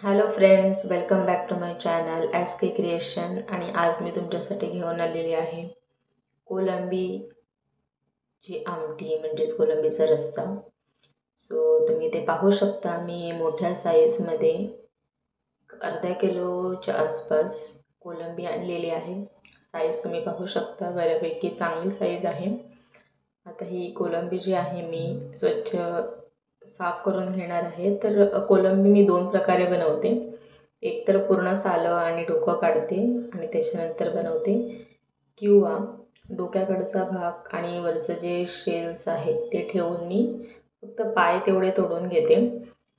Hello friends, welcome back to my channel S K creation. आणि आज मी तुमच्यासाठी घेऊन आलेली आहे कोलंबीची आमटी, म्हणजेच कोलंबीचा रस्सा. सो तुम्ही ते पाहू शकता. मी मोठ्या साईजमध्ये अर्धा किलोच्या आसपास कोलंबी आणलेली आहे. साईज तुम्ही पाहू शकता, बऱ्यापैकी चांगली साईज आहे. आता ही कोलंबी जी आहे मी स्वच्छ साफ करून घेणार आहे. तर कोलंबी मी दोन प्रकारे बनवते. एक तर पूर्ण सालं आणि डोकं काढते आणि त्याच्यानंतर बनवते, किंवा डोक्याकडचा भाग आणि वरचं जे शेल्स आहेत ते ठेवून मी फक्त पाय तेवढे तोडून घेते.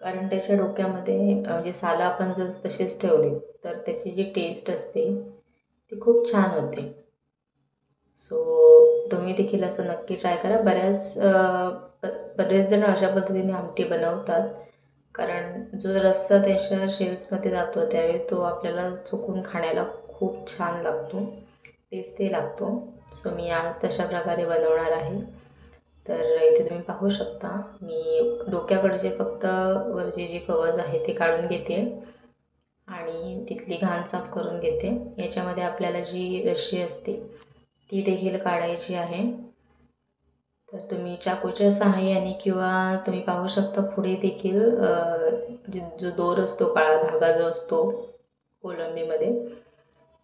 कारण त्याच्या डोक्यामध्ये म्हणजे सालं आपण जर तसेच ठेवले तर त्याची जी टेस्ट असते ती खूप छान होते. सो तुम्ही देखील असं नक्की ट्राय करा. बरेच जण अशा पद्धतीने आमटी बनवतात, कारण जो रस्सा त्याच्या शेल्समध्ये जातो त्यावेळी तो आपल्याला चुकून खाण्याला खूप छान लागतो, टेस्टी लागतो. सो मी आज तशा प्रकारे बनवणार आहे. तर इथे तुम्ही पाहू शकता, मी डोक्याकडचे फक्त वरचे जे कवच आहे ते काढून घेते आणि तिथली घाण साफ करून घेते. याच्यामध्ये आपल्याला जी रस्सी असते ती देखील काढायची आहे. तर तुम्ही चाकूच्या सहाय्याने किंवा तुम्ही पाहू शकता पुढे देखील जो दोर असतो, काळा धागा जो असतो कोलंबीमध्ये,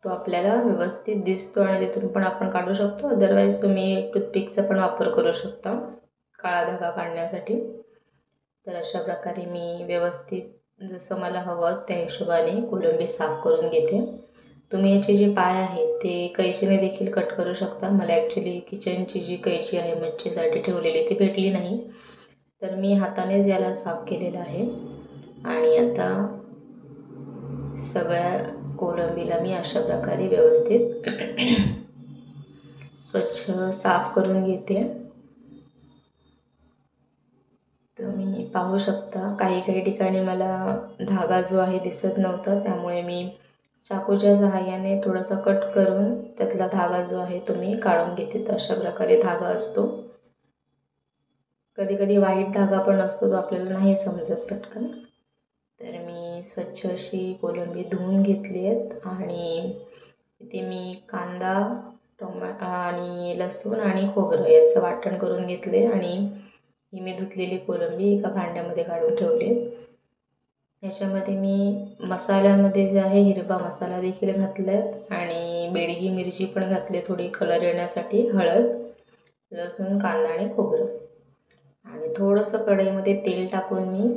तो आपल्याला व्यवस्थित दिसतो आणि तिथून पण आपण काढू शकतो. अदरवाईज तुम्ही टूथपिकचा पण वापर करू शकता काळा धागा काढण्यासाठी. तर अशा प्रकारे मी व्यवस्थित जसं मला हवं त्या हिशोबाने कोलंबी साफ करून घेते. तुम्ही याचे जे पाय आहेत ते कैचीने देखील कट करू शकता. मला ॲक्च्युली किचनची जी कैची आहे मच्छीसाठी ठेवलेली ती भेटली नाही, तर मी हातानेच याला साफ केलेलं आहे. आणि आता सगळ्या कोलंबीला मी अशा प्रकारे व्यवस्थित स्वच्छ साफ करून घेते. तुम्ही पाहू शकता, काही ठिकाणी मला धागा जो आहे दिसत नव्हता, त्यामुळे मी चाकूच्या सहाय्याने थोडासा कट करून त्यातला धागा जो आहे तो मी काढून घेते. तर अशा प्रकारे धागा असतो. कधी कधी वाईट धागा पण असतो, तो आपल्याला नाही समजत पटकन. तर मी स्वच्छ अशी कोलंबी धुवून घेतली आहेत आणि इथे मी कांदा, टोमॅटो आणि लसूण आणि खोबरं याचं वाटण करून घेतले आणि ही मी धुतलेली कोलंबी एका भांड्यामध्ये काढून ठेवली. याच्यामध्ये मी मसाल्यामध्ये जे आहे हिरवा मसाला देखील घातलात आणि बेडगी मिरची पण घातली, थोडी कलर येण्यासाठी, हळद, लसूण, कांदा आणि खोबरं. आणि थोडंसं कढईमध्ये तेल टाकून मी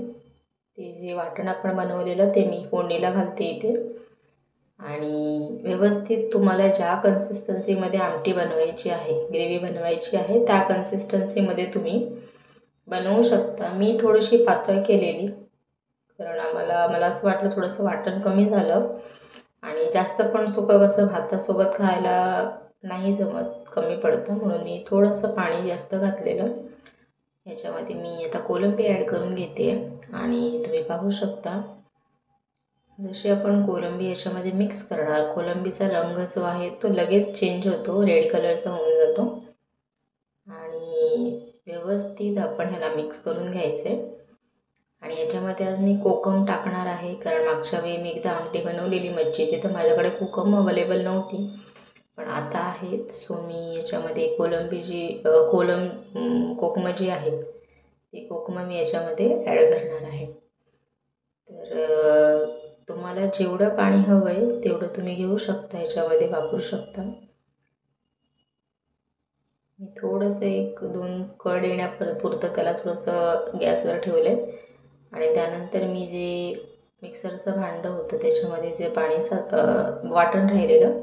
ते जे वाटण आपण बनवलेलं ते मी फोडणीला घालते इथे. आणि व्यवस्थित तुम्हाला ज्या कन्सिस्टन्सीमध्ये आमटी बनवायची आहे, ग्रेव्ही बनवायची आहे, त्या कन्सिस्टन्सीमध्ये तुम्ही बनवू शकता. मी थोडीशी पातळ केलेली, कारण मला असं वाटलं थोडंसं वाटण कमी झालं आणि जास्त पण सुकं कसं भातासोबत खायला नाही जमत, कमी पडतं, म्हणून मी थोडंसं पाणी जास्त घातलेलं. याच्यामध्ये मी आता कोलंबी ॲड करून घेते आणि तुम्ही पाहू शकता, जशी आपण कोलंबी याच्यामध्ये मिक्स करणार, कोलंबीचा रंग जो आहे तो लगेच चेंज होतो, रेड कलरचा होऊन जातो. आणि व्यवस्थित आपण ह्याला मिक्स करून घ्यायचे. आणि याच्यामध्ये आज मी कोकम टाकणार आहे, कारण मागच्या वेळी मी एकदा आमटी बनवलेली मच्छीची, तर माझ्याकडे कोकम अवेलेबल नव्हती, पण आता आहेत. सो मी याच्यामध्ये कोलंबी जी कोकम जी आहेत ती कोकम मी याच्यामध्ये ॲड करणार आहे. तर तुम्हाला जेवढं पाणी हवं आहे तेवढं तुम्ही घेऊ शकता, याच्यामध्ये वापरू शकता. मी थोडंसं 1-2 कड येण्यापुरतं त्याला थोडंसं गॅसवर ठेवलं आहे. आणि त्यानंतर मी जे मिक्सरचं भांडं होतं त्याच्यामध्ये जे पाणी वाटण राहिलेलं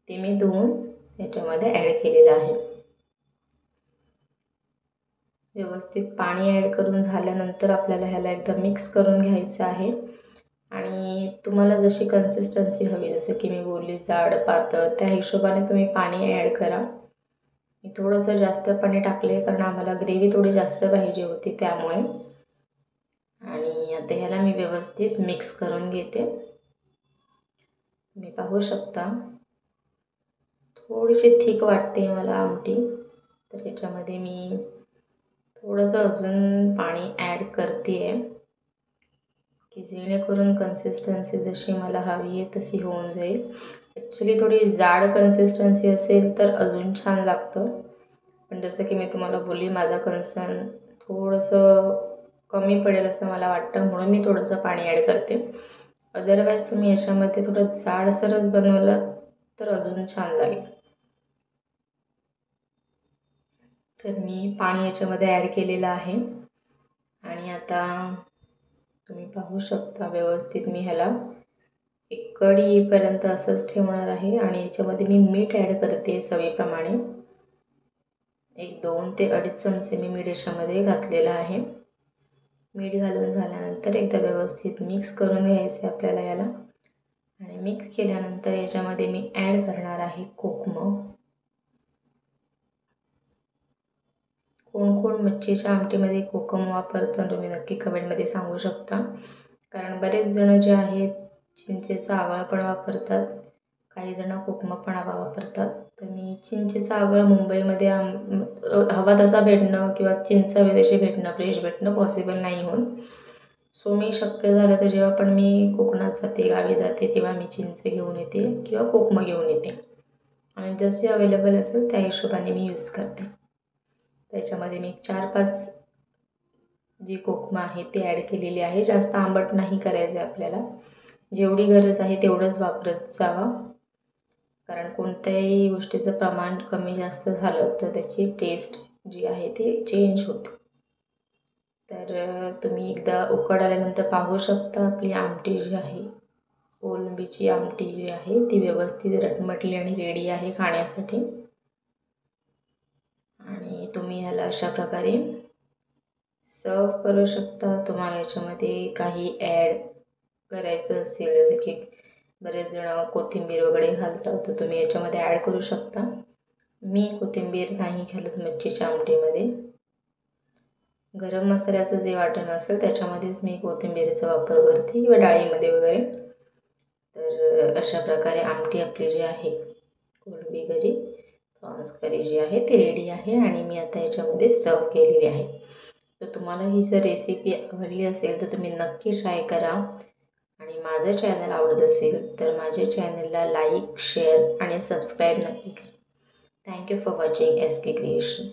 ते मी धुवून याच्यामध्ये ॲड केलेलं आहे. व्यवस्थित पाणी ॲड करून झाल्यानंतर आपल्याला ह्याला एकदा मिक्स करून घ्यायचं आहे. आणि तुम्हाला जशी कन्सिस्टन्सी हवी, जसं की मी बोलली जाड पातळ, त्या हिशोबाने तुम्ही पाणी ॲड करा. मी थोडंसं जास्त पाणी टाकले कारण आम्हाला ग्रेव्ही थोडी जास्त पाहिजे होती, त्यामुळे. आणि आता ह्याला मी व्यवस्थित मिक्स करून घेते. तुम्ही पाहू शकता, थोडीशी थिक वाटते मला आमटी, तर याच्यामध्ये मी थोडंसं अजून पाणी ॲड करते आहे. की जेणेकरून कन्सिस्टन्सी जशी मला हवी आहे तशी होऊन जाईल. ॲक्च्युली थोडी जाड कन्सिस्टन्सी असेल तर अजून छान लागतं, पण जसं की मी तुम्हाला बोलली माझा कन्सर्न थोडंसं कमी पडेल असं मला वाटतं, म्हणून मी थोडंसं पाणी ॲड करते. अदरवाईज तुम्ही याच्यामध्ये थोडं जाडसरच बनवलं तर अजून छान लागेल. तर मी पाणी याच्यामध्ये ॲड केलेलं आहे आणि आता तुम्ही पाहू शकता व्यवस्थित मी ह्याला एक कढी येईपर्यंत असंच ठेवणार आहे. आणि याच्यामध्ये मी मीठ ॲड करते चवीप्रमाणे. एक 2 ते 2.5 चमचे मी मीठ याच्यामध्ये घातलेलं आहे. मीठ घालून झाल्यानंतर एकदा व्यवस्थित मिक्स करून घ्यायचं आपल्याला याला. आणि मिक्स केल्यानंतर याच्यामध्ये मी ॲड करणार आहे कोकम. कोण कोण मच्छीच्या आमटीमध्ये कोकम वापरतं तुम्ही नक्की कमेंटमध्ये सांगू शकता. कारण बरेच जण जे आहेत चिंचेचा आगळा पण वापरतात, काही जण कोकम पण वापरतात. तर मी चिंचेचा आगळा मुंबईमध्ये हवा तसा भेटणं किंवा चिंच तशी भेटणं फ्रेश भेटणं पॉसिबल नाही होत. सो मी शक्य झालं तर जेव्हा पण मी कोकणात जाते गावी जाते तेव्हा मी चिंच घेऊन येते किंवा कोकम घेऊन येते आणि जसे अवेलेबल असेल त्या हिशोबाने मी यूज करते. त्याच्यामध्ये मी 4-5 जी कोकम आहे ती ॲड केलेली आहे. जास्त आंबट नाही करायचं आहे आपल्याला, जेवढी गरज आहे तेवढंच वापरत जावा. कारण कोणत्याही गोष्टीचं प्रमाण कमी जास्त झालं तर त्याची टेस्ट जी आहे ती चेंज होते. तर तुम्ही एकदा उकड आल्यानंतर पाहू शकता आपली आमटी जी आहे, कोलंबीची आमटी जी आहे ती व्यवस्थित रटमटली आणि रेडी आहे खाण्यासाठी. आणि तुम्ही ह्याला अशा प्रकारे सर्व करू शकता. तुम्हाला याच्यामध्ये काही ॲड करायचं असेल जसे की बरेच जण कोथिंबीर वगैरे घालतात तर तुम्ही याच्यामध्ये ॲड करू शकता. मी कोथिंबीर नाही घालत मच्छीच्या आमटीमध्ये. गरम मसाल्याचं जे वाटण असेल त्याच्यामध्येच मी कोथिंबीरीचा वापर करते किंवा डाळीमध्ये वगैरे. तर अशा प्रकारे आमटी आपली जी आहे कोलंबी करी प्रॉन्स करी जी आहे ती रेडी आहे आणि मी आता याच्यामध्ये सर्व केलेली आहे. तर तुम्हाला ही जर रेसिपी आवडली असेल तर तुम्ही नक्की ट्राय करा. आणि माझं चॅनल आवडत असेल तर माझ्या चॅनलला लाईक शेअर आणि सबस्क्राईब नक्की करा. Thank you for watching SK creation.